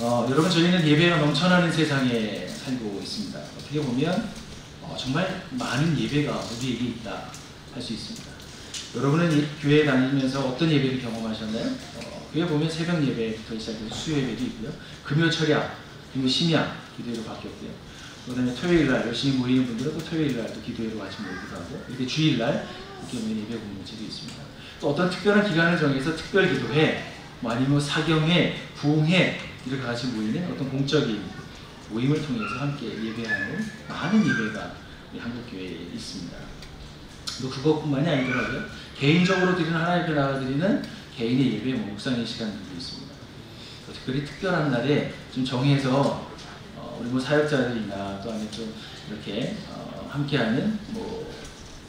여러분, 저희는 예배가 넘쳐나는 세상에 살고 있습니다. 어떻게 보면 정말 많은 예배가 우리에게 있다 할 수 있습니다. 여러분은 교회에 다니면서 어떤 예배를 경험하셨나요? 교회 보면 새벽 예배부터 시작해서 수요 예배도 있고요. 금요 철야, 그리고 심야 기도회로 바뀌었고요. 그 다음에 토요일날 열심히 모이는 분들은 또 토요일날 또 기도회로 같이 모이기도 하고, 이렇게 주일날 이렇게 모이는 예배 공동체도 있습니다. 또 어떤 특별한 기간을 정해서 특별 기도회, 아니면 사경회, 부흥회 이렇게 같이 모이는 어떤 공적인 모임을 통해서 함께 예배하는 많은 예배가 우리 한국교회에 있습니다. 또 그것뿐만이 아니더라고요. 개인적으로 드리는, 하나님 앞에 나가드리는 개인의 예배, 묵상의 시간들도 있습니다. 특별히 특별한 날에 좀 정해서 우리 사역자들이나 또 아니면 좀 이렇게 함께하는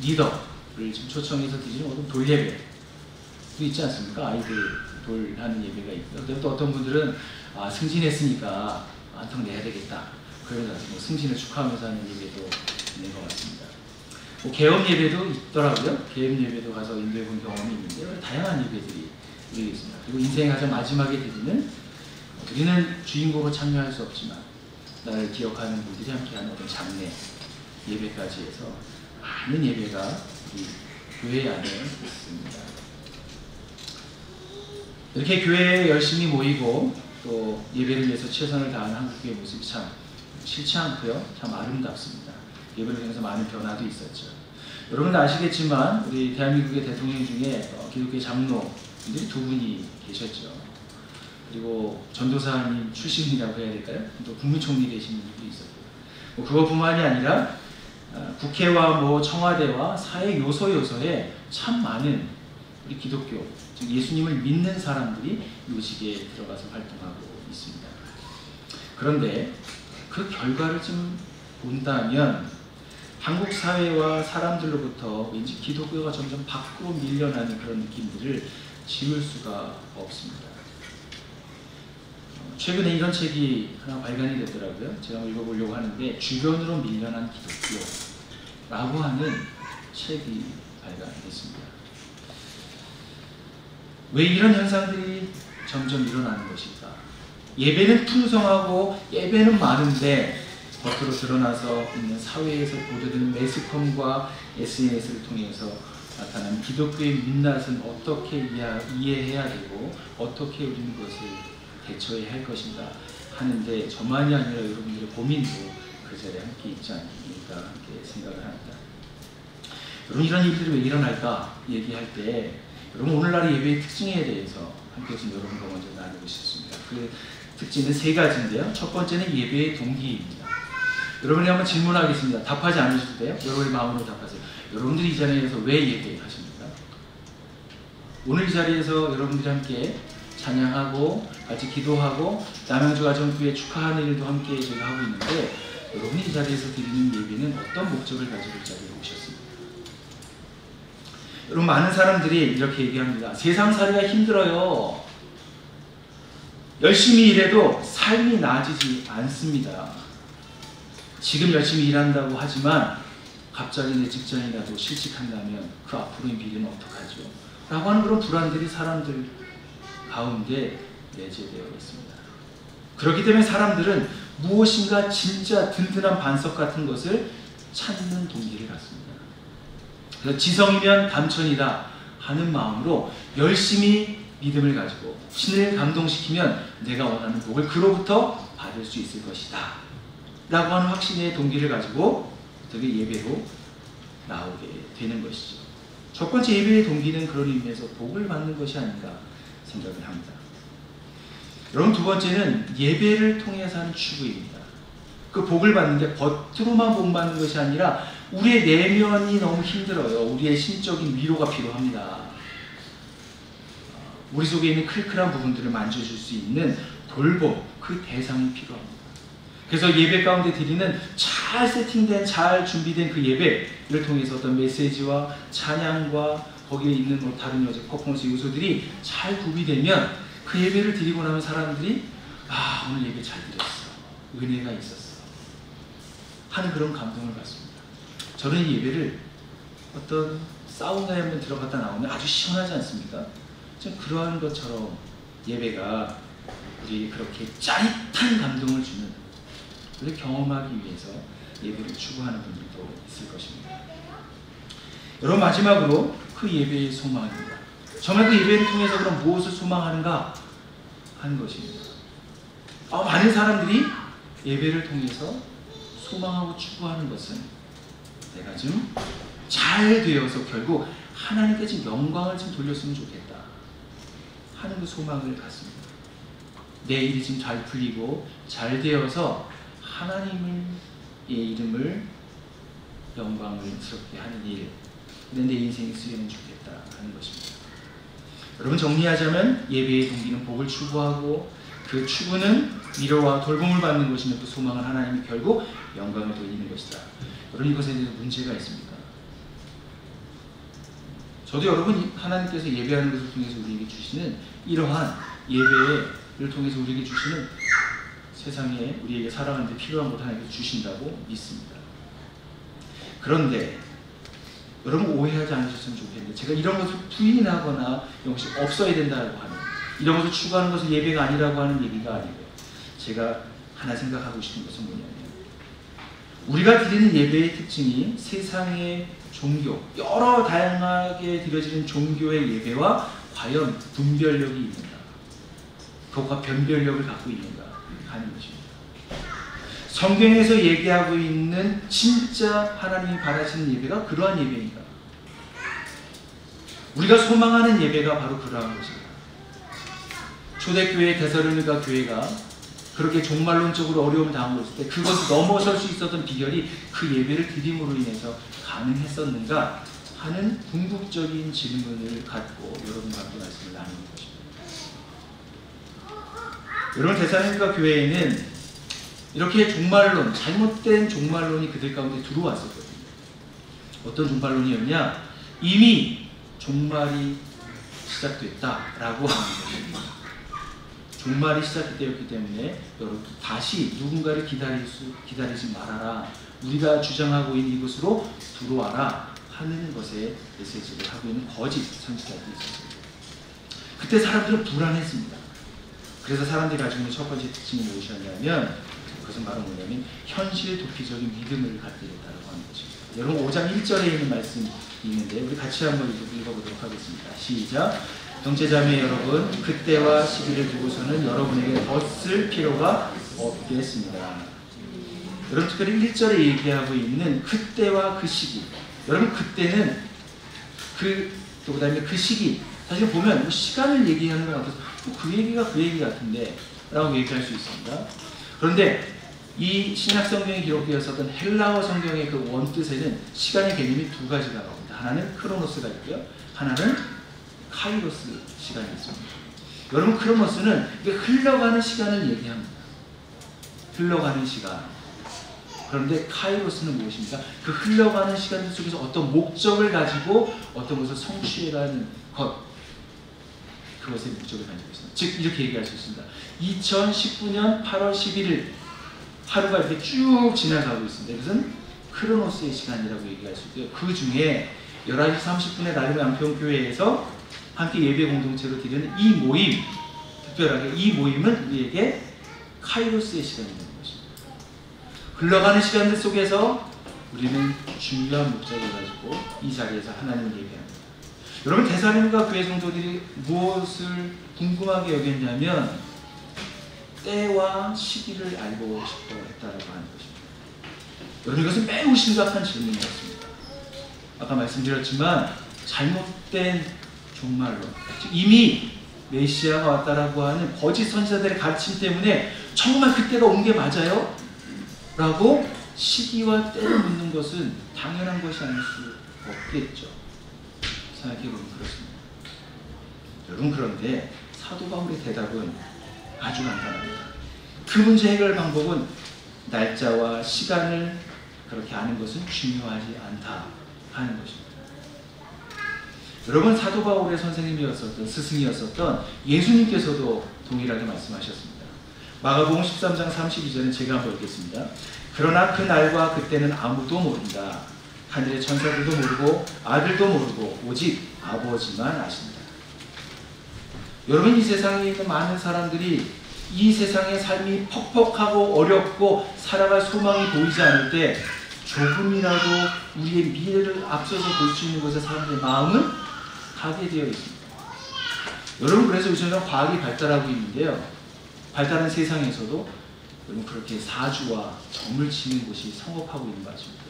리더를 좀 초청해서 드리는 어떤 돌예배도 있지 않습니까? 아이들 돌하는 예배가 있고, 또 어떤 분들은 승진했으니까 안턱 내야 되겠다, 그러면서 승진을 축하하면서 하는 예배도 있는 것 같습니다. 개업 예배도 있더라고요. 개업 예배도 가서 인도해 본 경험이 있는데, 다양한 예배들이 있습니다. 그리고 인생 가장 마지막에 드리는, 우리는 주인공으로 참여할 수 없지만 나를 기억하는 분들이 함께하는 어떤 장례 예배까지 해서 많은 예배가 우리 교회 안에 있습니다. 이렇게 교회에 열심히 모이고 또 예배를 위해서 최선을 다하는 한국교회 모습이 참 싫지 않고요, 참 아름답습니다. 예배를 통해서 많은 변화도 있었죠. 여러분도 아시겠지만 우리 대한민국의 대통령 중에 기독교 장로분들이 두 분이 계셨죠. 그리고 전도사님 출신이라고 해야 될까요? 또 국무총리 되신 분들이 있었고요. 그것뿐만이 아니라 국회와 청와대와 사회 요소에 참 많은 우리 기독교, 즉 예수님을 믿는 사람들이 요직에 들어가서 활동하고 있습니다. 그런데 그 결과를 좀 본다면 한국 사회와 사람들로부터 왠지 기독교가 점점 밖으로 밀려나는 그런 느낌들을 지울 수가 없습니다. 최근에 이런 책이 하나 발간이 되더라고요. 제가 읽어보려고 하는데, 주변으로 밀려난 기독교라고 하는 책이 발간됐습니다. 왜 이런 현상들이 점점 일어나는 것일까? 예배는 풍성하고 예배는 많은데 겉으로 드러나서 있는 사회에서 보도되는 매스컴과 SNS를 통해서 나타나는 기독교의 민낯은 어떻게 이해해야 되고 어떻게 우리는 그것을 대처해야 할 것인가 하는데, 저만이 아니라 여러분들의 고민도 그 자리에 함께 있지 않습니까? 함께 생각을 합니다. 여러분, 이런 일들이 왜 일어날까 얘기할 때, 여러분 오늘날의 예배의 특징에 대해서 함께 좀 여러분과 먼저 나누고 싶습니다. 그 특징은 세 가지인데요. 첫 번째는 예배의 동기입니다. 여러분이 한번 질문하겠습니다. 답하지 않으셔도 돼요. 여러분의 마음으로 답하세요. 여러분들이 이 자리에서 왜 예배하십니까? 오늘 이 자리에서 여러분들이 함께 찬양하고 같이 기도하고 남양주 가정교회 축하하는 일도 함께 저희가 하고 있는데, 여러분이 이 자리에서 드리는 예배는 어떤 목적을 가지고 이 자리에 오셨습니까? 여러분, 많은 사람들이 이렇게 얘기합니다. 세상 살기가 힘들어요. 열심히 일해도 삶이 나아지지 않습니다. 지금 열심히 일한다고 하지만 갑자기 내 직장이라도 실직한다면 그 앞으로의 미래는 어떡하죠? 라고 하는 그런 불안들이 사람들 가운데 내재되어 있습니다. 그렇기 때문에 사람들은 무엇인가 진짜 든든한 반석 같은 것을 찾는 동기를 갖습니다. 그래서 지성이면 감천이다 하는 마음으로 열심히 믿음을 가지고 신을 감동시키면 내가 원하는 복을 그로부터 받을 수 있을 것이다 라고 하는 확신의 동기를 가지고 어떻게 예배로 나오게 되는 것이죠. 첫 번째 예배의 동기는 그런 의미에서 복을 받는 것이 아닌가 생각을 합니다. 여러분, 두 번째는 예배를 통해서 하는 추구입니다. 그 복을 받는데 겉으로만 복 받는 것이 아니라 우리의 내면이 너무 힘들어요. 우리의 심적인 위로가 필요합니다. 우리 속에 있는 클클한 부분들을 만져줄 수 있는 돌봄, 그 대상이 필요합니다. 그래서 예배 가운데 드리는 잘 세팅된, 잘 준비된 그 예배를 통해서 어떤 메시지와 찬양과 거기에 있는 다른 퍼포먼스 요소들이 잘 구비되면 그 예배를 드리고 나면 사람들이 오늘 예배 잘 드렸어, 은혜가 있었어 하는 그런 감동을 받습니다. 저는 이 예배를 어떤 사우나에 한번 들어갔다 나오면 아주 시원하지 않습니까? 좀 그러한 것처럼 예배가 우리에게 그렇게 짜릿한 감동을 주는 그를 경험하기 위해서 예배를 추구하는 분들도 있을 것입니다. 여러분, 마지막으로 그 예배의 소망입니다. 정말 그 예배를 통해서 그럼 무엇을 소망하는가 하는 것입니다. 많은 사람들이 예배를 통해서 소망하고 추구하는 것은 내가 좀 잘 되어서 결국 하나님께 좀 영광을 좀 돌렸으면 좋겠다 하는 그 소망을 갖습니다. 내 일이 좀 잘 풀리고 잘 되어서 하나님의 이름을 영광스럽게 하는 일, 내 인생이 쓰이면 좋겠다 하는 것입니다. 여러분, 정리하자면 예배의 동기는 복을 추구하고 그 추구는 위로와 돌봄을 받는 것이며 그 소망은 하나님이 결국 영광을 돌리는 것이다. 여러분, 이것에 대해서 문제가 있습니까? 저도 여러분, 하나님께서 예배하는 것을 통해서 우리에게 주시는 이러한 예배를 통해서 우리에게 주시는 세상에 우리에게 살아가는 데 필요한 것 하나님께서 주신다고 믿습니다. 그런데 여러분, 오해하지 않으셨으면 좋겠는데, 제가 이런 것을 부인하거나 이것이 없어야 된다고 하는, 이런 것을 추구하는 것은 예배가 아니라고 하는 얘기가 아니고요. 제가 하나 생각하고 싶은 것은 뭐냐면, 우리가 드리는 예배의 특징이 세상의 종교, 여러 다양하게 드려지는 종교의 예배와 과연 분별력이 있는가, 그것과 변별력을 갖고 있는가 하는 것입니다. 성경에서 얘기하고 있는 진짜 하나님이 바라시는 예배가 그러한 예배인가? 우리가 소망하는 예배가 바로 그러한 것입니다. 초대교회 데살로니가 교회가 그렇게 종말론적으로 어려움을 당하고 있을 때 그것을 넘어설 수 있었던 비결이 그 예배를 드림으로 인해서 가능했었는가 하는 궁극적인 질문을 갖고 여러분과 함께 말씀을 나누는 것입니다. 여러분, 데살로니가 교회에는 이렇게 종말론, 잘못된 종말론이 그들 가운데 들어왔었거든요. 어떤 종말론이었냐? 이미 종말이 시작됐다라고 하는 것입니다. 종말이 시작되었기 때문에 여러분, 다시 누군가를 기다리지 말아라. 우리가 주장하고 있는 이곳으로 들어와라 하는 것에 메시지를 하고 있는 거짓 선지자들이 있었습니다. 그때 사람들은 불안했습니다. 그래서 사람들이 가지고 있는 첫 번째 특징이 무엇이었냐면, 그것은 바로 뭐냐면 현실 도피적인 믿음을 갖게 됐다고 하는 것입니다. 여러분, 5장 1절에 있는 말씀이 있는데 우리 같이 한번 읽어보도록 하겠습니다. 시작. 형제자매 여러분, 그때와 시기를 두고서는 여러분에게 덧쓸 필요가 없겠습니다. 여러분, 특별히 1절에 얘기하고 있는 그때와 그 시기, 여러분, 그때는 그 다음에 그 시기, 사실 보면 시간을 얘기하는 것 같아서 그 얘기가 그 얘기 같은데 라고 얘기할 수 있습니다. 그런데 이 신약 성경에 기록되었었던 헬라어 성경의 그 원뜻에는 시간의 개념이 두 가지가 나옵니다. 하나는 크로노스가 있고요, 하나는 카이로스 시간이 있습니다. 여러분, 크로노스는 흘러가는 시간을 얘기합니다. 흘러가는 시간. 그런데 카이로스는 무엇입니까? 그 흘러가는 시간 속에서 어떤 목적을 가지고 어떤 것을 성취해가는 것, 그것의 목적을 가지고 있습니다. 즉, 이렇게 얘기할 수 있습니다. 2019년 8월 11일 하루가 이렇게 쭉 지나가고 있습니다. 이것은 크로노스의 시간이라고 얘기할 수 있고요. 그 중에 11시 30분에 나름 양평교회에서 함께 예배 공동체로 드리는 이 모임, 특별하게 이 모임은 우리에게 카이로스의 시간이 되는 것입니다. 흘러가는 시간들 속에서 우리는 중요한 목적을 가지고 이 자리에서 하나님을 예배합니다. 여러분, 데살로니가 교회 성도들이 무엇을 궁금하게 여겼냐면 때와 시기를 알고 싶어 했다라고 하는 것입니다. 여러분, 이것은 매우 심각한 질문이었습니다. 아까 말씀드렸지만 잘못된 종말론, 이미 메시아가 왔다라고 하는 거짓 선지자들의 가르침 때문에 정말 그때가 온 게 맞아요? 라고 시기와 때를 묻는 것은 당연한 것이 아닐 수 없겠죠. 생각해보면 그렇습니다. 여러분, 그런데 사도 바울의 대답은 아주 간단합니다. 그 문제 해결 방법은 날짜와 시간을 그렇게 아는 것은 중요하지 않다 하는 것입니다. 여러분, 사도 바울의 선생님이었었던, 스승이었었던 예수님께서도 동일하게 말씀하셨습니다. 마가복음 13장 32절은 제가 한번 읽겠습니다. 그러나 그 날과 그때는 아무도 모른다. 하늘의 천사들도 모르고 아들도 모르고 오직 아버지만 아신다. 여러분, 이 세상에 있는 많은 사람들이 이 세상의 삶이 퍽퍽하고 어렵고 살아갈 소망이 보이지 않을 때 조금이라도 우리의 미래를 앞서서 볼 수 있는 것에 사람들의 마음은 가게 되어 있습니다. 여러분, 그래서 요즘은 과학이 발달하고 있는데요, 발달한 세상에서도 여러분 그렇게 사주와 점을 치는 곳이 성업하고 있는 것 같습니다.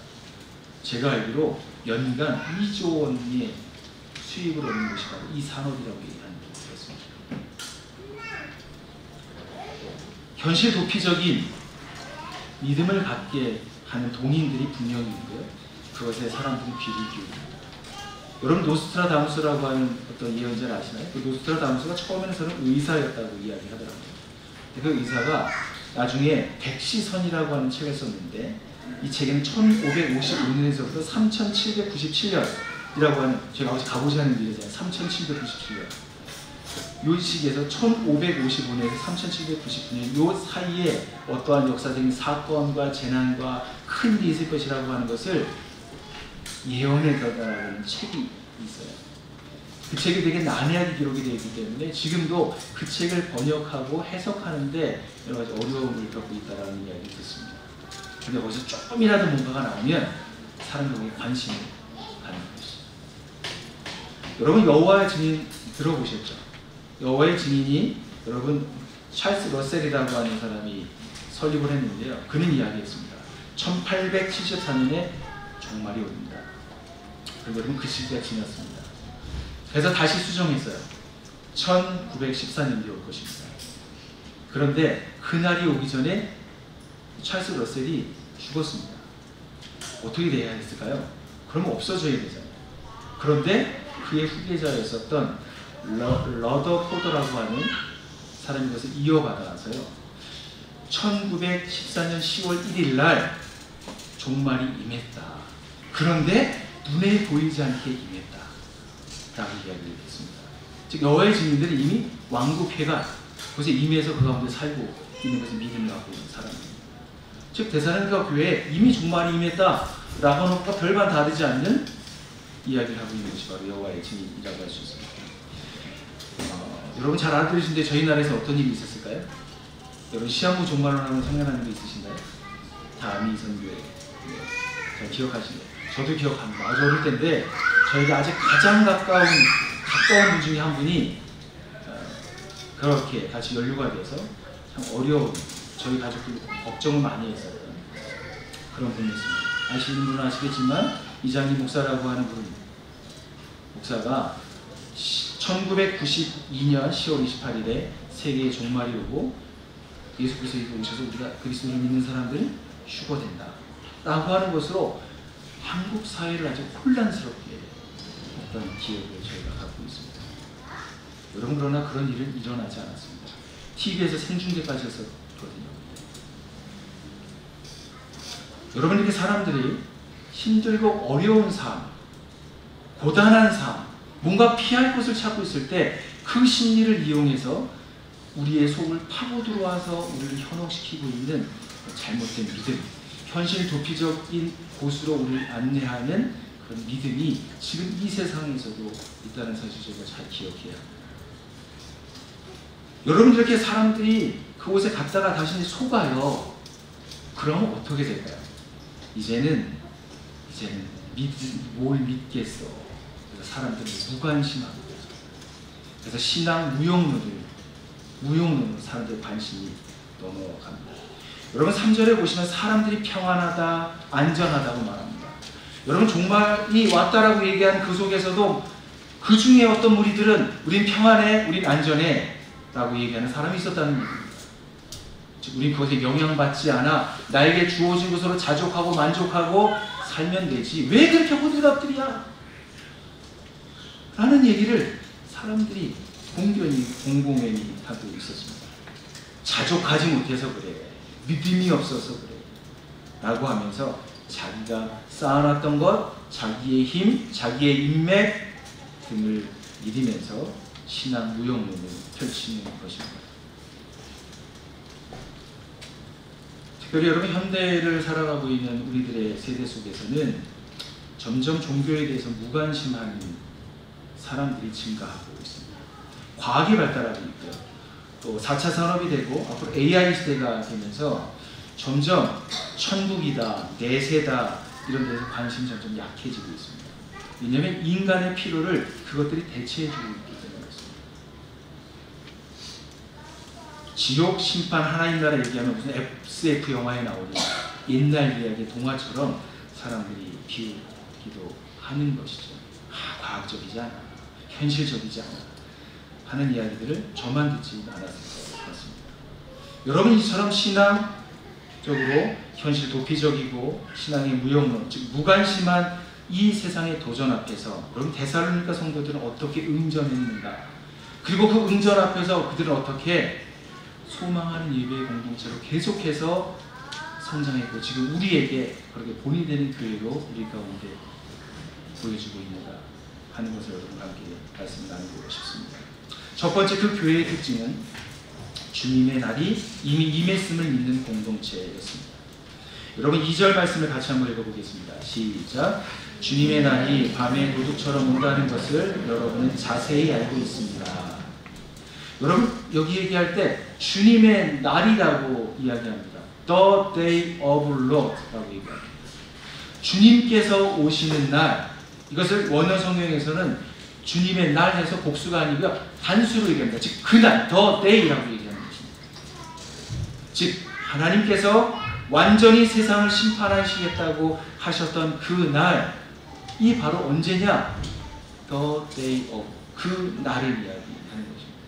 제가 알기로 연간 2조 원의 수입을 얻는 것이 바로 이 산업이라고 얘기하는 것 같습니다. 현실 도피적인 믿음을 갖게 하는 동인들이 분명히 있고요, 그것에 사람들이 귀를 기울입니다. 여러분, 노스트라다무스라고 하는 어떤 예언자를 아시나요? 그 노스트라다무스가 처음에는 의사였다고 이야기하더라고요. 그 의사가 나중에 백시선이라고 하는 책을 썼는데, 이 책에는 1555년에서부터 3797년이라고 하는, 제가 어제 가보지 않은 일이잖아요. 3797년. 이 시기에서 1555년에서 3799년 이 사이에 어떠한 역사적인 사건과 재난과 큰 일이 있을 것이라고 하는 것을 예언했다라는 책이 있어요. 그 책이 되게 난해하게 기록이 되어 있기 때문에 지금도 그 책을 번역하고 해석하는데 여러 가지 어려움을 겪고 있다는 이야기를 듣습니다. 근데 거기서 조금이라도 뭔가가 나오면 사람들에게 관심을 갖는 것이죠. 여러분, 여호와의 증인 들어보셨죠? 여호와의 증인이, 여러분, 찰스 러셀이라고 하는 사람이 설립을 했는데요, 그는 이야기했습니다. 1874년에 종말이 옵니다. 그리고 여러분, 그 시기가 지났습니다. 그래서 다시 수정했어요. 1914년이 올 것입니다. 그런데 그날이 오기 전에 찰스 러셀이 죽었습니다. 어떻게 돼야 했을까요? 그러면 없어져야 되잖아요. 그런데 그의 후계자였었던 러더포더라고 하는 사람이 것을 이어받아서요, 1914년 10월 1일 날 종말이 임했다. 그런데 눈에 보이지 않게 임했다 라고 이야기를 했습니다. 즉, 여호와의 증인들이 이미 왕국회가 그것에 임해서 그 가운데 살고 있는 것을 믿음을 갖고 있는 사람입니다. 즉, 데살로니가 교회에 이미 종말이 임했다 라고 하는 것과 별반 다르지 않는 이야기를 하고 있는 것이 바로 여호와의 증인이라고 할 수 있습니다. 여러분 잘 알아들으시는데 저희 나라에서 어떤 일이 있었을까요? 여러분, 시한부 종말론 하면 생각나는 게 있으신가요? 다미 선교회. 잘 기억하시네요. 저도 기억합니다. 아주 어릴 때인데 저에게 아직 가장 가까운 분 중에 한 분이 그렇게 같이 연루가 돼서 참 어려운, 저희 가족들이 걱정을 많이 했었던 그런 분이었습니다. 아시는 분은 아시겠지만 이장희 목사라고 하는 분, 목사가 1992년 10월 28일에 세계의 종말이 오고 예수께서 오셔서 우리가 그리스도를 믿는 사람들은 휴거된다 라고 하는 것으로 한국 사회를 아주 혼란스럽게 했던 기억을 저희가 갖고 있습니다. 여러분, 그러나 그런 일은 일어나지 않았습니다. TV에서 생중계까지 했었거든요. 여러분, 이렇게 사람들이 힘들고 어려운 삶, 고단한 삶, 뭔가 피할 곳을 찾고 있을 때 그 심리를 이용해서 우리의 속을 파고 들어와서 우리를 현혹시키고 있는 잘못된 믿음, 현실 도피적인 곳으로 우리를 안내하는 그런 믿음이 지금 이 세상에서도 있다는 사실 저희가 잘 기억해야 합니다. 여러분, 이렇게 사람들이 그곳에 갔다가 다시 속아요. 그러면 어떻게 될까요? 이제는 뭘 믿겠어. 그래서 사람들이 무관심하고, 그래서 신앙 무용론으로 사람들의 관심이 넘어갑니다. 여러분, 3절에 보시면 사람들이 평안하다, 안전하다고 말합니다. 여러분, 종말이 왔다라고 얘기한 그 속에서도 그 중에 어떤 무리들은 우린 평안해, 우린 안전해 라고 얘기하는 사람이 있었다는 얘기입니다. 즉, 우린 그것에 영향받지 않아 나에게 주어진 것으로 자족하고 만족하고 살면 되지, 왜 그렇게 호들갑들이야? 라는 얘기를 사람들이 공공연히 하고 있었습니다. 자족하지 못해서 그래, 믿음이 없어서 그래 라고 하면서 자기가 쌓아놨던 것, 자기의 힘, 자기의 인맥 등을 믿으면서 신앙 무용론을 펼치는 것입니다. 특별히 여러분, 현대를 살아가고 있는 우리들의 세대 속에서는 점점 종교에 대해서 무관심한 사람들이 증가하고 있습니다. 과학이 발달하고 있고요. 또 4차 산업이 되고 앞으로 AI 시대가 되면서 점점 천국이다, 내세다 이런 데서 관심이 점점 약해지고 있습니다. 왜냐하면 인간의 필요를 그것들이 대체해주고 있기 때문에 그렇습니다. 지옥, 심판, 하나님 나라 얘기하면 무슨 SF 영화에 나오는 옛날 이야기, 동화처럼 사람들이 비우기도 하는 것이죠. 과학적이지 않아, 현실적이지 않아 하는 이야기들을 저만 듣지 않았을 것 같습니다. 여러분 이처럼 신앙적으로 현실 도피적이고 신앙의 무용론, 즉 무관심한 이 세상의 도전 앞에서 여러분 데살로니가 성도들은 어떻게 응전했는가, 그리고 그 응전 앞에서 그들은 어떻게 소망하는 예배의 공동체로 계속해서 성장했고 지금 우리에게 그렇게 본이 되는 교회로 우리 가운데 보여주고 있는가 하는 것을 여러분과 함께 말씀을 나누고 싶습니다. 첫 번째 그 교회의 특징은 주님의 날이 이미 임했음을 믿는 공동체였습니다. 여러분 2절 말씀을 같이 한번 읽어보겠습니다. 시작. 주님의 날이 밤의 도둑처럼 온다는 것을 여러분은 자세히 알고 있습니다. 여러분 여기 얘기할 때 주님의 날이라고 이야기합니다. The day of Lord 라고 얘기합니다. 주님께서 오시는 날, 이것을 원어 성경에서는 주님의 날 해서 복수가 아니고요 단수로 얘기합니다. 즉 그날, the day라고 얘기하는 것입니다. 즉 하나님께서 완전히 세상을 심판하시겠다고 하셨던 그 날, 이 바로 언제냐? The day of, 그 날을 이야기하는 것입니다.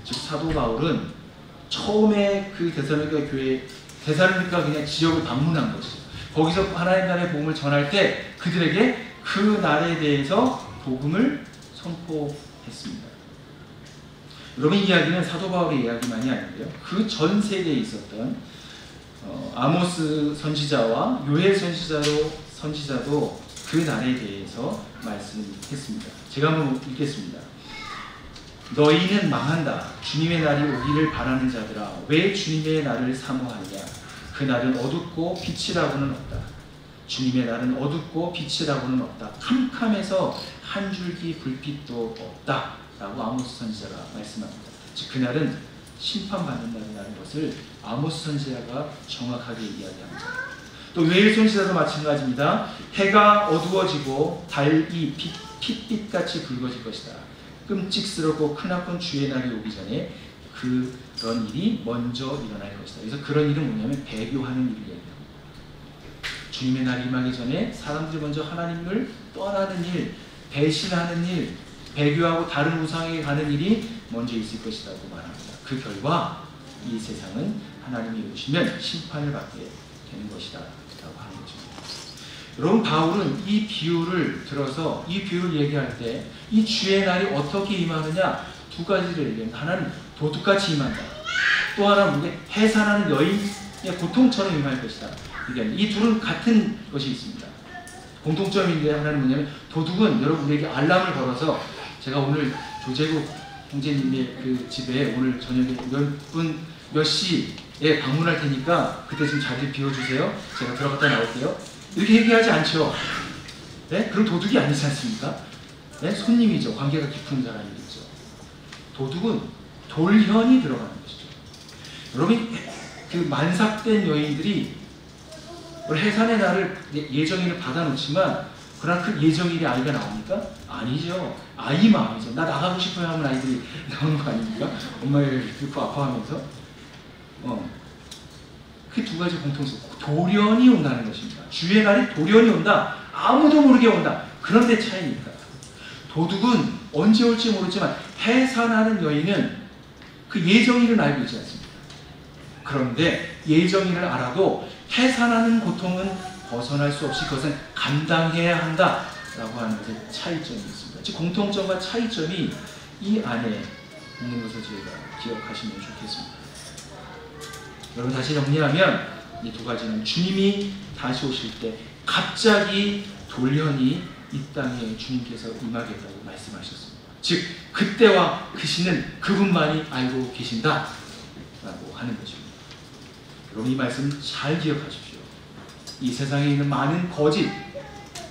즉 사도 바울은 처음에 그 데살로니가 교회, 데살로니가 그냥 지역을 방문한 것이죠. 거기서 하나님 나라의 복음을 전할 때 그들에게 그 날에 대해서 복음을 선포했습니다. 여러분 이 이야기는 사도 바울의 이야기만이 아니고요. 그 전 세대에 있었던 아모스 선지자와 요엘 선지자도 그 날에 대해서 말씀했습니다. 제가 한번 읽겠습니다. 너희는 망한다. 주님의 날이 오기를 바라는 자들아, 왜 주님의 날을 사모하느냐? 그 날은 어둡고 빛이라고는 없다. 주님의 날은 어둡고 빛이라고는 없다. 캄캄해서 한 줄기 불빛도 없다. 라고 아모스 선지자가 말씀합니다. 즉 그날은 심판받는 날이라는 것을 아모스 선지자가 정확하게 이야기합니다. 또 요엘 선지자도 마찬가지입니다. 해가 어두워지고 달이 핏빛같이 붉어질 것이다. 끔찍스럽고 크나큰 주의 날이 오기 전에 그런 일이 먼저 일어날 것이다. 그래서 그런 일은 뭐냐면 배교하는 일을 얘기합니다. 주님의 날이 임하기 전에 사람들이 먼저 하나님을 떠나는 일, 배신하는 일, 배교하고 다른 우상에게 가는 일이 먼저 있을 것이라고 말합니다. 그 결과 이 세상은 하나님이 오시면 심판을 받게 되는 것이다 라고 하는 거죠. 여러분 바울은 이 비유를 들어서 이 비유를 얘기할 때 이 주의 날이 어떻게 임하느냐 두 가지를 얘기합니다. 하나는 도둑같이 임한다. 또 하나는 해산하는 여인의 고통처럼 임할 것이다. 이 둘은 같은 것이 있습니다. 공통점인데 하나는 뭐냐면 도둑은 여러분에게 알람을 걸어서 제가 오늘 조재국 형제님의 그 집에 오늘 저녁에 몇 시에 방문할 테니까 그때 좀 자리 비워주세요. 제가 들어갔다 나올게요. 이렇게 얘기하지 않죠. 네? 그럼 도둑이 아니지 않습니까? 네? 손님이죠. 관계가 깊은 사람이겠죠. 도둑은 돌현이 들어가는 것이죠. 여러분 그 만삭된 여인들이 해산의 날을 예정일을 받아놓지만 그러나 그 예정일에 아이가 나옵니까? 아니죠. 아이 마음이죠. 나 나가고 싶어요 하면 아이들이 나오는 거 아닙니까? 엄마를 듣고 아파하면서. 그 두 가지 공통점. 돌연이 온다는 것입니다. 주의 날이 돌연이 온다. 아무도 모르게 온다. 그런데 차이니까. 도둑은 언제 올지 모르지만 해산하는 여인은 그 예정일은 알고 있지 않습니까? 그런데 예정일을 알아도 해산하는 고통은 벗어날 수 없이 그것은 감당해야 한다라고 하는 것에 차이점이 있습니다. 즉 공통점과 차이점이 이 안에 있는 것을 저희가 기억하시면 좋겠습니다. 여러분 다시 정리하면 이 두 가지는 주님이 다시 오실 때 갑자기 돌연히 이 땅에 주님께서 임하겠다고 말씀하셨습니다. 즉 그때와 그 시는 그분만이 알고 계신다라고 하는 것입니다. 여러분 이 말씀 잘 기억하십시오. 이 세상에 있는 많은 거짓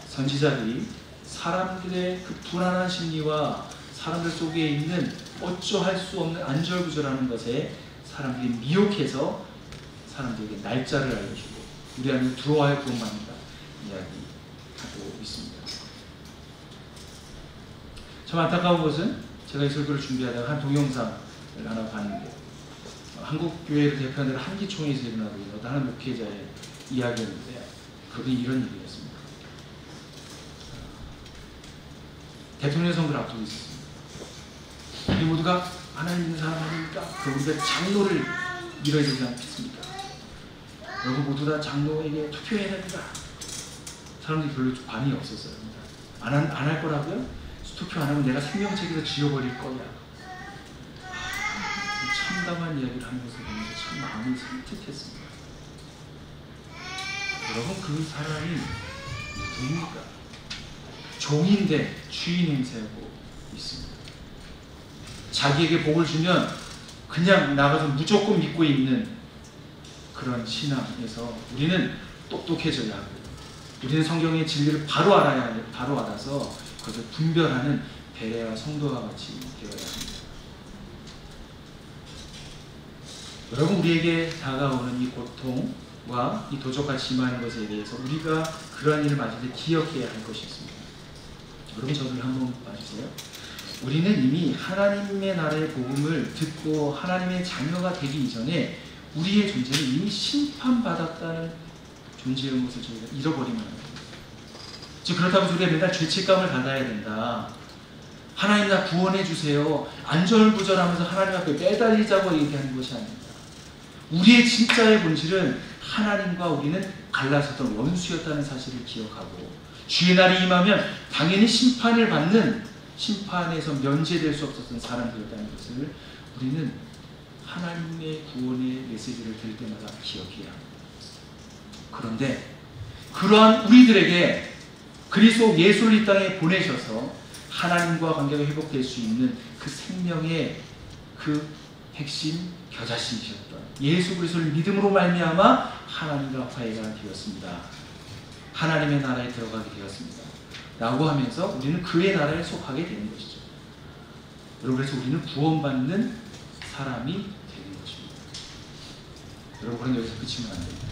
선지자들이 사람들의 그 불안한 심리와 사람들 속에 있는 어쩌할 수 없는 안절부절하는 것에 사람들이 미혹해서 사람들에게 날짜를 알려주고 우리 안에 들어와야 구원받는다 이야기하고 있습니다. 참 안타까운 것은 제가 이 설교를 준비하다가 한 동영상을 하나 봤는데 한국 교회를 대표하는 한기총회에서 일어나고 있는 어떤 한 목회자의 이야기였는데 그분이 이런 얘기였습니다. 대통령 선거를 앞두고 있었습니다. 우리 모두가 하나님 믿는 사람 아닙니까? 그럼 우리가 장로를 밀어야 되지 않겠습니까? 여러분 모두 다 장로에게 투표해야 됩니다. 사람들이 별로 반응이 없었어요. 안 할 거라고요? 투표 안 하면 내가 생명책에서 지워버릴 거야. 참담한 이야기를 하는 것을 보면서 참 마음이 섬뜩했습니다. 여러분 그 사람이 누굽니까? 종인데 주인 행세하고 있습니다. 자기에게 복을 주면 그냥 나가서 무조건 믿고 있는 그런 신앙에서 우리는 똑똑해져야 하고 우리는 성경의 진리를 바로 알아서 그것을 분별하는 베레와 성도와 같이 되어야 합니다. 여러분 우리에게 다가오는 이 고통과 이 도적같이 임하는 것에 대해서 우리가 그러한 일을 맞을 때 기억해야 할 것이 있습니다. 여러분 저를 한번 봐주세요. 우리는 이미 하나님의 나라의 복음을 듣고 하나님의 자녀가 되기 이전에 우리의 존재는 이미 심판받았다는 존재의 것을 저희가 잃어버리면 합니다. 즉 그렇다고 우리가 맨날 죄책감을 받아야 된다. 하나님 나 구원해 주세요. 안절부절하면서 하나님 앞에 매달리자고 얘기하는 것이 아닙니다. 우리의 진짜의 본질은 하나님과 우리는 갈라섰던 원수였다는 사실을 기억하고 주의 날이 임하면 당연히 심판을 받는 심판에서 면제될 수 없었던 사람들이었다는 것을 우리는 하나님의 구원의 메시지를 들을 때마다 기억해야 합니다. 그런데 그러한 우리들에게 그리스도 예수를 이 땅에 보내셔서 하나님과 관계가 회복될 수 있는 그 생명의 그 핵심 겨자씨이셨던 예수 그리스도를 믿음으로 말미암아 하나님과 화해가 되었습니다. 하나님의 나라에 들어가게 되었습니다. 라고 하면서 우리는 그의 나라에 속하게 되는 것이죠. 여러분 그래서 우리는 구원받는 사람이 되는 것입니다. 여러분 그런 여기서 그치면 안 됩니다.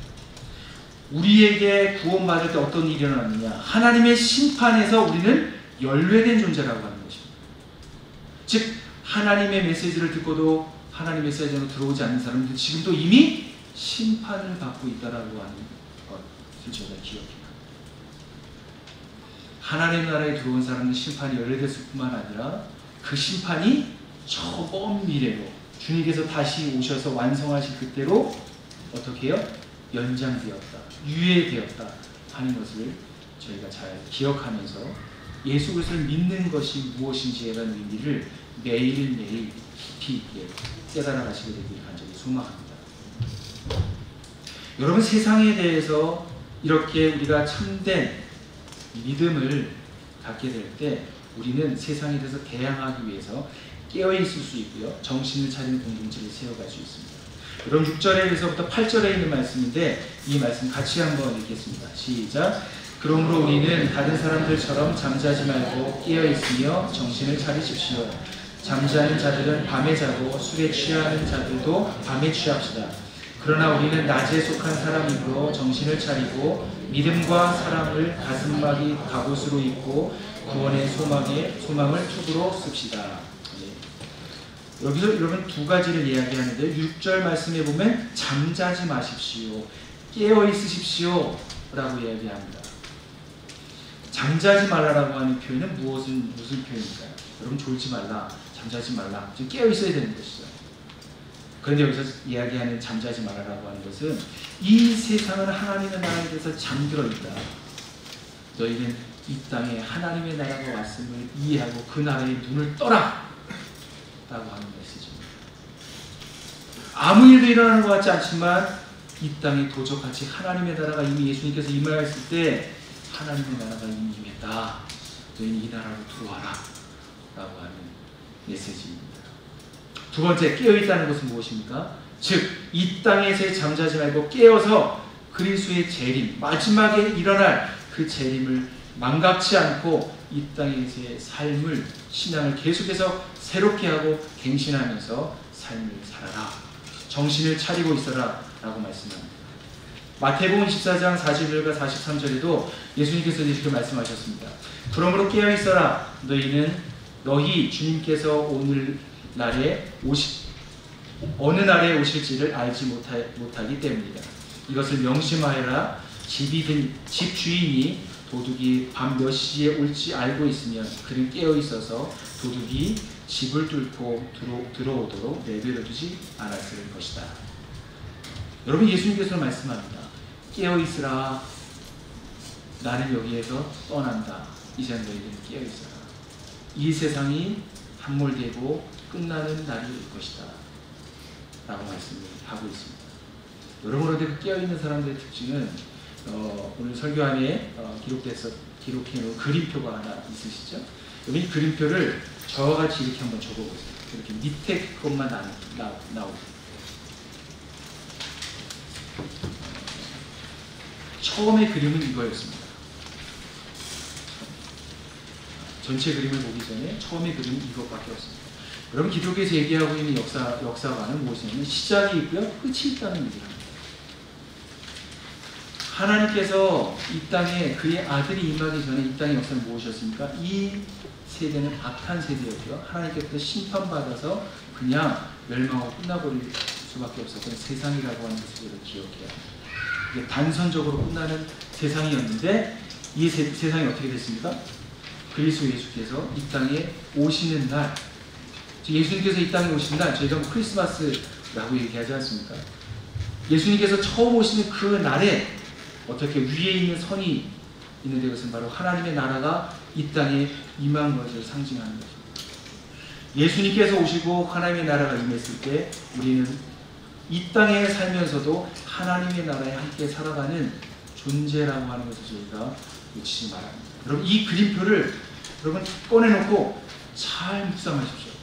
우리에게 구원받을 때 어떤 일이 일어났느냐, 하나님의 심판에서 우리는 연례된 존재라고 하는 것입니다. 즉 하나님의 메시지를 듣고도 하나님의 메시지로 들어오지 않는 사람들은 지금도 이미 심판을 받고 있다라고 하는 것을 저희가 기억해야 합니다. 하나님 나라에 들어온 사람은 심판이 연례됐을 뿐만 아니라 그 심판이 저 먼 미래로 주님께서 다시 오셔서 완성하실 그때로 어떻게 해요? 연장되었다, 유예되었다 하는 것을 저희가 잘 기억하면서 예수 그리스도를 믿는 것이 무엇인지에 대한 의미를 매일매일 깊이 있게 깨달아 가시게 되기를 간절히 소망합니다. 여러분 세상에 대해서 이렇게 우리가 참된 믿음을 갖게 될 때 우리는 세상에 대해서 대항하기 위해서 깨어있을 수 있고요. 정신을 차리는 공동체를 세워갈 수 있습니다. 여러분 6절에서부터 8절에 있는 말씀인데 이 말씀 같이 한번 읽겠습니다. 시작! 그러므로 우리는 다른 사람들처럼 잠자지 말고 깨어있으며 정신을 차리십시오. 잠자는 자들은 밤에 자고 술에 취하는 자들도 밤에 취합시다. 그러나 우리는 낮에 속한 사람이므로 정신을 차리고 믿음과 사랑을 가슴막이 갑옷으로 입고 구원의 소망을 투구로 씁시다. 여기서 여러분 두 가지를 이야기하는데 6절 말씀에 보면 잠자지 마십시오, 깨어 있으십시오 라고 이야기합니다. 잠자지 말라라고 하는 표현은 무슨 표현일까요? 여러분 졸지 말라, 잠자지 말라, 지금 깨어 있어야 되는 것이죠. 그런데 여기서 이야기하는 잠자지 말라라고 하는 것은 이 세상은 하나님의 나라에 대해서 잠들어 있다. 너희는 이 땅에 하나님의 나라가 왔음을 이해하고 그 나라의 눈을 떠라 라고 하는 메시지입니다. 아무 일도 일어나는 것 같지 않지만 이 땅에 도적같이 하나님의 나라가 이미 예수님께서 임하였을 때 하나님의 나라가 이미 임했다. 너희는 이 나라로 들어와라 라고 하는 메시지입니다. 두 번째, 깨어있다는 것은 무엇입니까? 즉 이 땅에서 잠자지 말고 깨어서 그리스도의 재림, 마지막에 일어날 그 재림을 망각치 않고 이 땅에서의 삶을, 신앙을 계속해서 새롭게 하고 갱신하면서 삶을 살아라. 정신을 차리고 있어라 라고 말씀합니다. 마태복음 24장 41절과 43절에도 예수님께서 이렇게 말씀하셨습니다. 그러므로 깨어있어라. 너희 주님께서 어느 날에 오실지를 알지 못하기 때문이다. 이것을 명심하여라. 집 주인이 도둑이 밤 몇 시에 올지 알고 있으면 그는 깨어있어서 도둑이 집을 뚫고 들어오도록 내버려두지 않았을 것이다. 여러분, 예수님께서 말씀합니다. 깨어있으라. 나는 여기에서 떠난다. 이제 너희들은 깨어있어라. 이 세상이 함몰되고 끝나는 날이 올 것이다 라고 말씀을 하고 있습니다. 여러분, 그런데 깨어있는 사람들의 특징은 오늘 설교 안에 기록해놓은 그림표가 하나 있으시죠? 여러분, 이 그림표를 저와 같이 이렇게 한번 적어보세요. 이렇게 밑에 것만 나오고, 처음에 그림은 이거였습니다. 전체 그림을 보기 전에 처음에 그림은 이것밖에 없습니다. 여러분, 기독교에서 얘기하고 있는 역사관은 무엇이냐면 시작이 있고요, 끝이 있다는 얘기를 합니다. 하나님께서 이 땅에 그의 아들이 임하기 전에 이 땅의 역사는 무엇이었습니까? 이 세대는 악한 세대였고요. 하나님께서 심판받아서 그냥 멸망하고 끝나버릴 수밖에 없었던 세상이라고 하는 것을 기억해야 합니다. 이게 단선적으로 끝나는 세상이었는데 이 세상이 어떻게 됐습니까? 그리스도 예수께서 이 땅에 오시는 날, 예수님께서 이 땅에 오시는 날, 저희가 크리스마스라고 얘기하지 않습니까? 예수님께서 처음 오시는 그 날에 어떻게 위에 있는 선이 있는데, 그것은 바로 하나님의 나라가 이 땅에 임한 것을 상징하는 것입니다. 예수님께서 오시고 하나님의 나라가 임했을 때 우리는 이 땅에 살면서도 하나님의 나라에 함께 살아가는 존재라고 하는 것을 저희가 놓치지 말아야 합니다. 여러분, 이 그림표를 여러분 꺼내놓고 잘 묵상하십시오.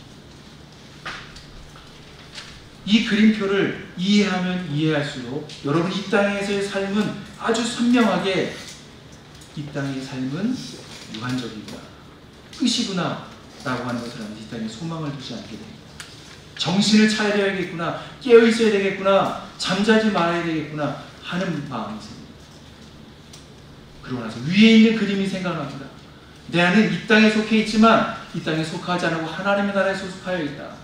이 그림표를 이해하면 이해할수록 여러분, 이 땅에서의 삶은 아주 선명하게 이 땅의 삶은 유한적이구나, 끝이구나 라고 하는 것을 하면서 이 땅에 소망을 두지 않게 됩니다. 정신을 차려야겠구나, 깨어있어야 되겠구나, 잠자지 말아야 되겠구나 하는 마음이 생깁니다. 그러고 나서 위에 있는 그림이 생각납니다. 내 안은 이 땅에 속해 있지만 이 땅에 속하지 않고 하나님의 나라에 소속하여 있다.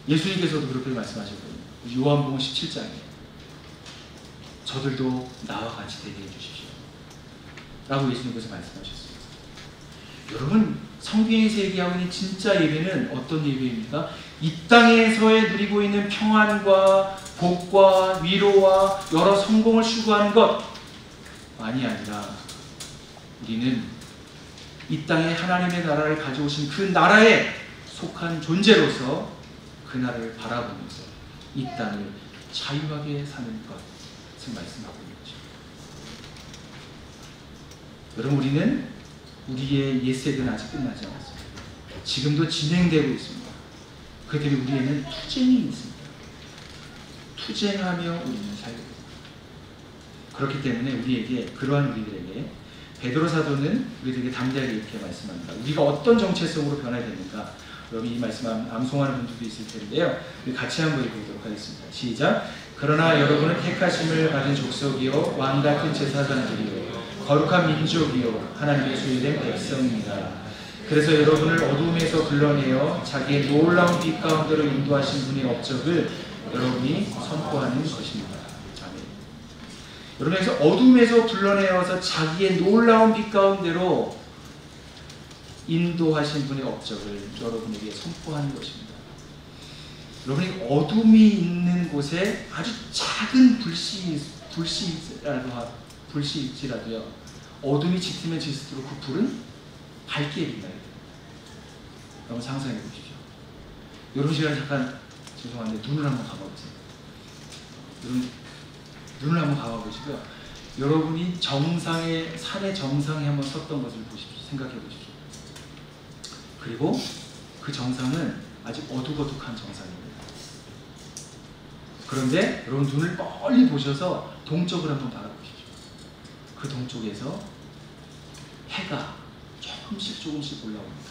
예수님께서도 그렇게 말씀하셨거든요. 요한복음 17장에 저들도 나와 같이 되게 해주십시오 라고 예수님께서 말씀하셨습니다. 여러분, 성경에서 얘기하고 있는 진짜 예배는 어떤 예배입니까? 이 땅에서의 누리고 있는 평안과 복과 위로와 여러 성공을 추구하는 것만이 아니라 우리는 이 땅에 하나님의 나라를 가져오신 그 나라에 속한 존재로서 그 나라를 바라보면서 이 땅을 자유하게 사는 것을 말씀하고 있는 거죠. 여러분, 우리는 우리의 옛세대는 아직 끝나지 않았습니다. 지금도 진행되고 있습니다. 그 때문에 우리에는 투쟁이 있습니다. 투쟁하며 우리는 살고 있습니다. 그렇기 때문에 그러한 우리들에게 베드로 사도는 우리들에게 담대하게 이렇게 말씀합니다. 우리가 어떤 정체성으로 변해야 됩니까? 여러분, 이 말씀 암송하는 분들도 있을 텐데요. 우리 같이 한번 읽어보도록 하겠습니다. 시작. 그러나 여러분은 택하심을 받은 족속이요 왕같은 제사장들이요 거룩한 민족이요 하나님의 소유된 백성입니다. 그래서 여러분을 어둠에서 불러내어 자기의 놀라운 빛 가운데로 인도하신 분의 업적을 여러분이 선포하는 것입니다. 아멘. 여러분, 그래서 어둠에서 불러내어서 자기의 놀라운 빛 가운데로 인도하신 분의 업적을 여러분에게 선포하는 것입니다. 여러분이 어둠이 있는 곳에 아주 작은 불씨일지라도요, 어둠이 짙으면 짙을수록 그 불은 밝게 빛나게 됩니다. 여러분, 상상해 보십시오. 여러분, 시간 잠깐 죄송한데 눈을 한번 감아보세요. 여러분, 눈을 한번 감아보시고요, 여러분이 산의 정상에 한번 섰던 것을 보십시오. 생각해 보십시오. 그리고 그 정상은 아주 어둑어둑한 정상입니다. 그런데 여러분, 눈을 멀리 보셔서 동쪽을 한번 바라보십시오. 그 동쪽에서 해가 조금씩 올라옵니다.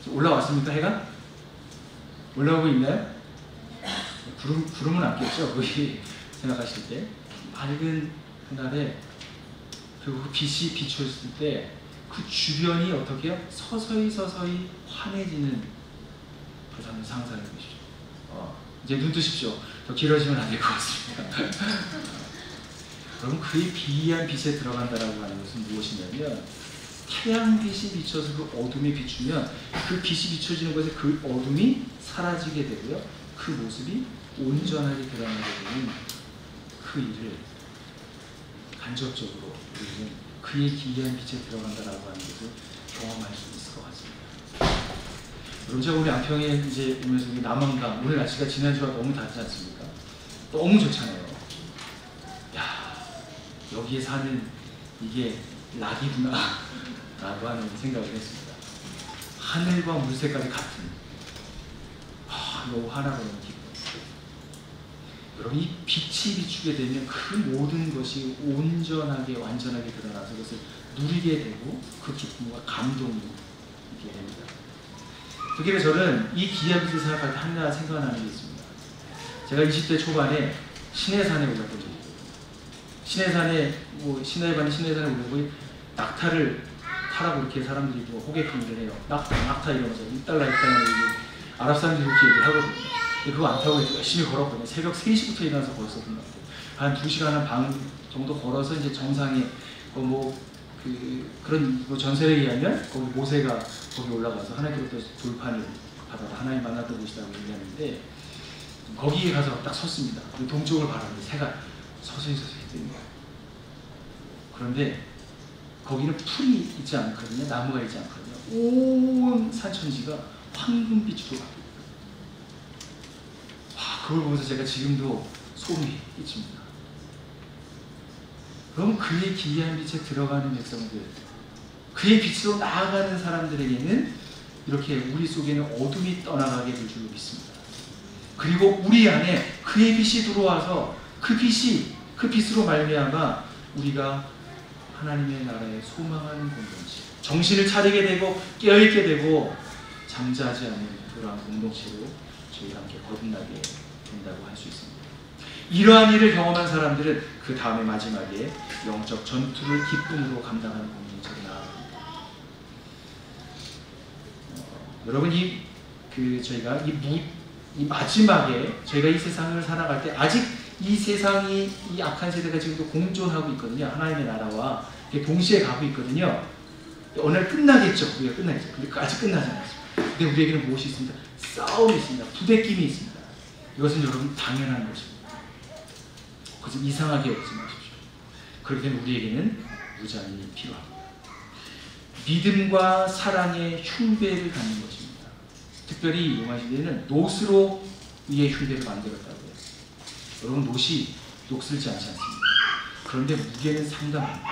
올라왔습니까? 해가? 올라오고 있나요? 구름은 안겠죠? 거기 생각하실 때 맑은 그날에 그 빛이 비춰졌을 때 그 주변이 어떻게 해요? 서서히 환해지는 것을 한번 상상해 보십시오. 이제 눈 뜨십시오. 더 길어지면 안 될 것 같습니다. 여러분, 그의 비이한 빛에 들어간다라고 하는 것은 무엇이냐면, 태양빛이 비춰서 그 어둠에 비추면 그 빛이 비춰지는 것에 그 어둠이 사라지게 되고요, 그 모습이 온전하게 드러나게 되는 그 일을 간접적으로 우리는 그의 기이한 빛에 들어간다라고 하는 것을 경험할 수 있을 것 같습니다. 여러분, 제가 우리 안평에 이제 오면서 남한강, 오늘 날씨가 지난주와 너무 다르지 않습니까? 너무 좋잖아요. 야, 여기에 사는 이게 낙이구나 라고 하는 생각을 했습니다. 하늘과 물색깔이 같은, 너무 하나가 너무 기뻐요. 여러분, 이 빛이 비추게 되면 그 모든 것이 온전하게 완전하게 드러나서 그것을 누리게 되고 그 기쁨과 감동이 있게 됩니다. 특히 저는 이 기이한 빛을 생각할 때 하나 생각나는 게 있습니다. 제가 20대 초반에 신해산에 올랐던 적이 있어요. 신해산에, 신해반이 신해산에 올라고 낙타를 타라고 이렇게 사람들이 호객행위를 해요. 낙타 이러면서 1달러 아랍 사람들이 이렇게 얘기를 하거든요. 그거 안 타고 열심히 걸었거든요. 새벽 3시부터 일어나서 걸었었던 것 같아요. 한 2시간 반 정도 걸어서 이제 정상에 그런 전설에 의하면 거기 모세가 거기 올라가서 하나님으로부터 돌판을 받아서 하나님 만났던 곳이라고 얘기하는데, 거기에 가서 딱 섰습니다. 동쪽을 바라보는데 새가 서서히 뜨는 거예요. 그런데 거기는 풀이 있지 않거든요. 나무가 있지 않거든요. 온 산천지가 황금빛으로 바뀝니다. 그걸 보면서 제가 지금도 소름이 끼칩니다. 그럼 그의 기이한 빛에 들어가는 백성들, 그의 빛으로 나아가는 사람들에게는 이렇게 우리 속에는 어둠이 떠나가게 될 줄로 믿습니다. 그리고 우리 안에 그의 빛이 들어와서 그 빛으로 말미암아 우리가 하나님의 나라에 소망하는 공동체, 정신을 차리게 되고 깨어있게 되고 잠자지 않는 그러한 공동체로 저희가 함께 거듭나게 된다고 할 수 있습니다. 이러한 일을 경험한 사람들은 그 다음에 마지막에 영적 전투를 기쁨으로 감당하는 공동체로 나아갑니다. 여러분, 저희가 이 마지막에 저희가 이 세상을 살아갈 때 아직 이 세상이, 이 악한 세대가 지금도 공존하고 있거든요. 하나님의 나라와 동시에 가고 있거든요. 어느 날 끝나겠죠. 우리가 끝나겠죠. 근데 아직 끝나지 않았습니다. 근데 우리에게는 무엇이 있습니다? 싸움이 있습니다. 부대낌이 있습니다. 이것은 여러분 당연한 것입니다. 그것은 이상하게 여기지 마십시오. 그렇기 때문에 우리에게는 무장이 필요합니다. 믿음과 사랑의 흉배를 갖는 것입니다. 특별히 로마 시대에는 놋으로 위의 흉배를 만들었다고요. 여러분, 놋이 녹슬지 않지 않습니까? 그런데 무게는 상당합니다.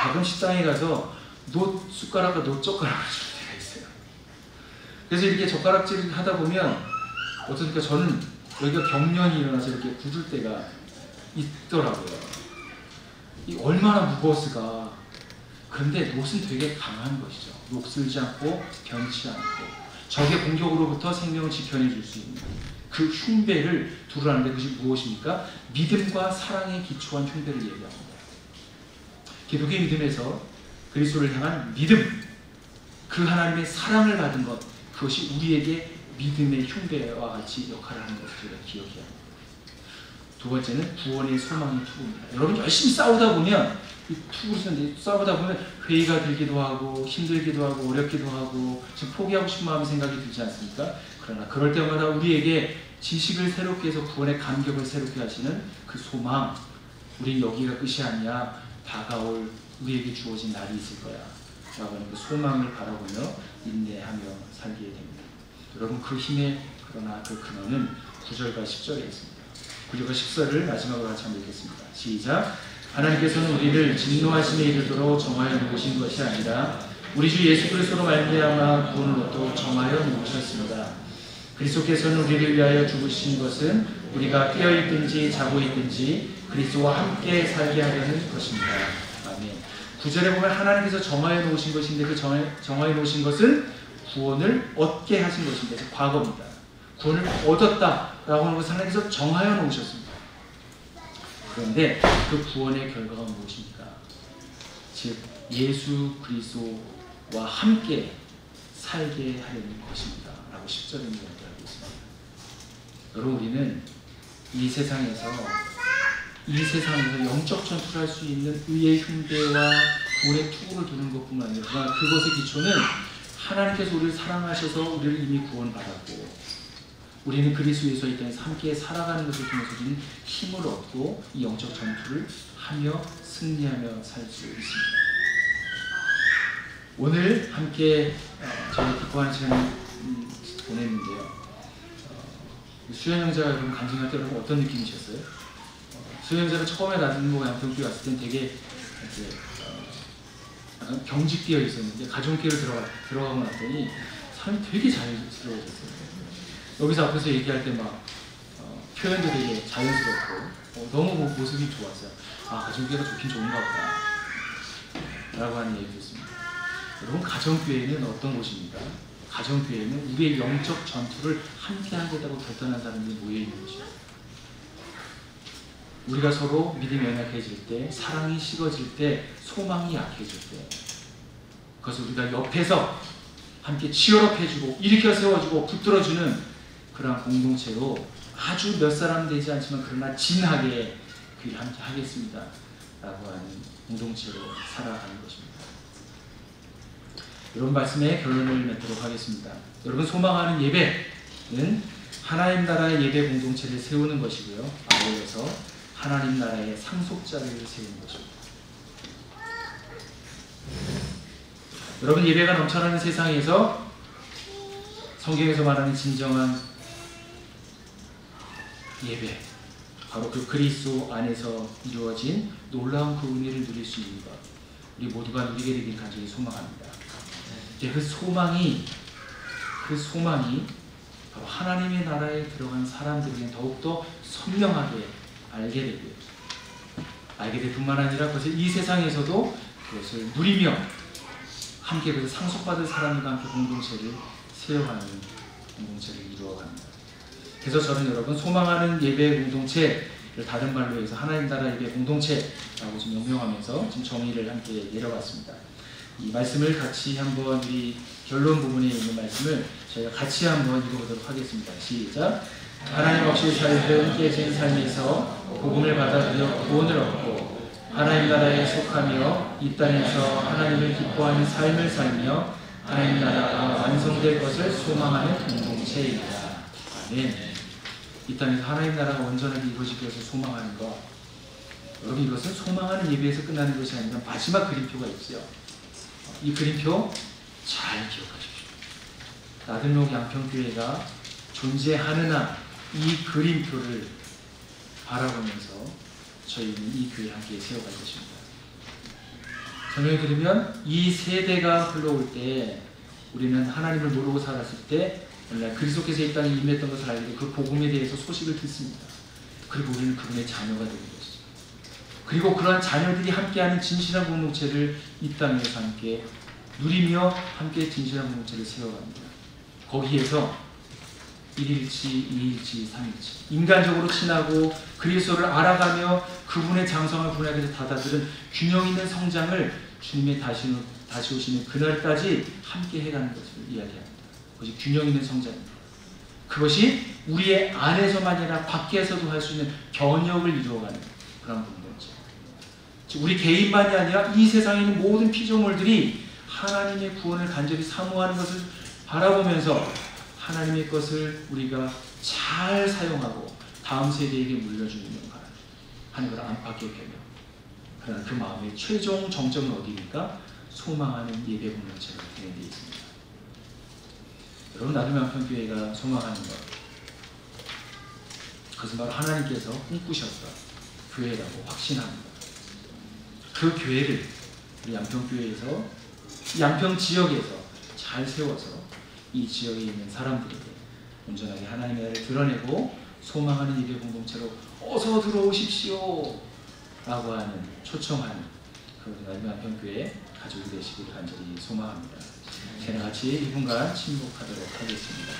가끔 식당에 가서 놋 숟가락과 놋 젓가락을 줄 때가 있어요. 그래서 이렇게 젓가락질을 하다 보면 어떻습니까? 저는 여기가 경련이 일어나서 이렇게 굳을 때가 있더라고요. 이 얼마나 무거웠을까. 그런데 놋은 되게 강한 것이죠. 녹슬지 않고 변치 않고 적의 공격으로부터 생명을 지켜내 줄 수 있는 그 흉배를 두르라는데, 그것이 무엇입니까? 믿음과 사랑에 기초한 흉배를 얘기합니다. 기독의 믿음에서 그리스도를 향한 믿음, 그 하나님의 사랑을 받은 것, 그것이 우리에게 믿음의 흉배와 같이 역할을 하는 것을 저희가 기억해야 합니다. 두 번째는 구원의 소망의 투구입니다. 여러분, 열심히 싸우다 보면, 이 투구를 싸우다 보면 회의가 들기도 하고 힘들기도 하고 어렵기도 하고 지금 포기하고 싶은 마음이 생각이 들지 않습니까? 그러나 그럴 때마다 우리에게 지식을 새롭게 해서 구원의 감격을 새롭게 하시는 그 소망, 우리 여기가 끝이 아니야, 다가올 우리에게 주어진 날이 있을 거야 라고 하는 그 소망을 바라보며 인내하며 살게 됩니다. 여러분, 그 힘의 그러나 그 근원은 9절과 10절에 있습니다. 9절과 10절을 마지막으로 같이 한번 읽겠습니다. 시작. 하나님께서는 우리를 진노하심에 이르도록 정하여 놓으신 것이 아니라 우리 주 예수 그리스도로 말미암아 구원을 얻도록 정하여 놓으셨습니다. 그리스도께서는 우리를 위하여 죽으신 것은 우리가 깨어있든지 자고 있든지 그리스도와 함께 살게 하려는 것입니다. 아멘. 9절에 보면 하나님께서 정하여 놓으신 것인데 그 정하여 놓으신 것은 구원을 얻게 하신 것인데 과거입니다. 구원을 얻었다라고 하는 것은 하나님께서 정하여 놓으셨습니다. 그런데 그 구원의 결과가 무엇입니까? 즉 예수 그리스도와 함께 살게 하려는 것입니다. 라고 10절에 이야기하고 있습니다. 여러분, 우리는 이 세상에서 영적 전투를 할 수 있는 의의 흉배와 구원의 투구를 두는 것뿐만 아니라 그것의 기초는 하나님께서 우리를 사랑하셔서 우리를 이미 구원받았고 우리는 그리스도 예수와 이 땅에서 함께 살아가는 것을 통해서 우리는 힘을 얻고 이 영적 전투를 하며 승리하며 살 수 있습니다. 오늘 함께 저희 기뻐하는 시간을 보냈는데요. 수현 형제가 여러분 간증할 때 여러분 어떤 느낌이셨어요? 수현 형제가 처음에 나중에 양평교회 왔을 땐 되게 경직되어 있었는데 가정교회로 들어가고 났더니 사람이 되게 자연스러워졌어요. 여기서 앞에서 얘기할 때 막 표현도 되게 자연스럽고 너무 모습이 좋았어요. 아, 가정교회가 좋긴 좋은가 보다 라고 하는 얘기도 있습니다. 여러분, 가정교회는 어떤 곳입니까? 가정교회는 우리의 영적 전투를 함께 하겠다고 결단한 사람들이 모여있는 곳이에요. 우리가 서로 믿음이 연약해질 때, 사랑이 식어질 때, 소망이 약해질 때 그것을 우리가 옆에서 함께 치열업해주고 일으켜 세워주고 붙들어주는 그러한 공동체로 아주 몇 사람 되지 않지만 그러나 진하게 그 일을 함께 하겠습니다 라고 하는 공동체로 살아가는 것입니다. 여러분, 말씀의 결론을 맺도록 하겠습니다. 여러분, 소망하는 예배는 하나님 나라의 예배 공동체를 세우는 것이고요. 아울러서 하나님 나라의 상속자를 세우는 것입니다. 여러분, 예배가 넘쳐나는 세상에서 성경에서 말하는 진정한 예배, 바로 그 그리스도 안에서 이루어진 놀라운 그 은혜를 누릴 수 있는 것, 우리 모두가 누리게 되길 간절히 소망합니다. 그 소망이 바로 하나님의 나라에 들어간 사람들에게 더욱더 선명하게 알게 되고요. 알게 될 뿐만 아니라 그것을 이 세상에서도 그것을 누리며 함께 그래서 상속받을 사람과 함께 공동체를 세워가는 공동체를 이루어갑니다. 그래서 저는 여러분, 소망하는 예배 공동체를 다른 말로 해서 하나님 나라 예배 공동체라고 지금 명명하면서 지금 정의를 함께 내려봤습니다. 이 말씀을 같이 한번 우리 결론 부분에 있는 말씀을 저희가 같이 한번 읽어보도록 하겠습니다. 시작. 하나님 없이 살던 깨진 삶에서 복음을 받아들여 구원을 얻고 하나님 나라에 속하며 이 땅에서 하나님을 기뻐하는 삶을 살며 하나님 나라가 완성될 것을 소망하는 공동체입니다. 아멘. 이 땅에서 하나님 나라가 온전하게 이루어질 것을 소망하는 것, 여러분, 이것은 소망하는 예배에서 끝나는 것이 아니라 마지막 그림표가 있죠. 이 그림표 잘 기억하십시오. 나들목 양평교회가 존재하느나 이 그림표를 바라보면서 저희는 이 교회 함께 세워갈 것입니다. 설명을 드리면 이 세대가 흘러올 때 우리는 하나님을 모르고 살았을 때 그리스도께서 이 땅에 임했던 것을 알게 되고 그 복음에 대해서 소식을 듣습니다. 그리고 우리는 그분의 자녀가 되는 것이죠. 그리고 그러한 자녀들이 함께하는 진실한 공동체를 이 땅에서 함께 누리며 함께 진실한 공동체를 세워갑니다. 거기에서 1일치, 2일치, 3일치 인간적으로 친하고 그리스도를 알아가며 그분의 장성을 분야에서 받아들은 균형 있는 성장을 주님의 다시 오시는 그날까지 함께 해가는 것을 이야기합니다. 그것이 균형 있는 성장입니다. 그것이 우리의 안에서만 아니라 밖에서도 할 수 있는 변혁을 이루어가는 그런 공동체. 우리 개인만이 아니라 이 세상에 있는 모든 피조물들이 하나님의 구원을 간절히 사모하는 것을 바라보면서 하나님의 것을 우리가 잘 사용하고 다음 세대에게 물려주는 영광 하는 걸 안팎의 변혁. 그러나 그 마음의 최종 정점은 어디입니까? 소망하는 예배 공동체가 되는 데 있습니다. 여러분, 나들목 양평교회가 소망하는 것, 그것은 바로 하나님께서 꿈꾸셨던 교회라고 확신합니다. 그 교회를 우리 양평교회에서, 양평 지역에서 잘 세워서 이 지역에 있는 사람들에게 온전하게 하나님의 나라를 드러내고 소망하는 예배 공동체로 어서 들어오십시오 라고 하는 초청하는 하나님 안평교회 가족이 되시길 간절히 소망합니다. 저희는 같이 1분간 침묵하도록 하겠습니다.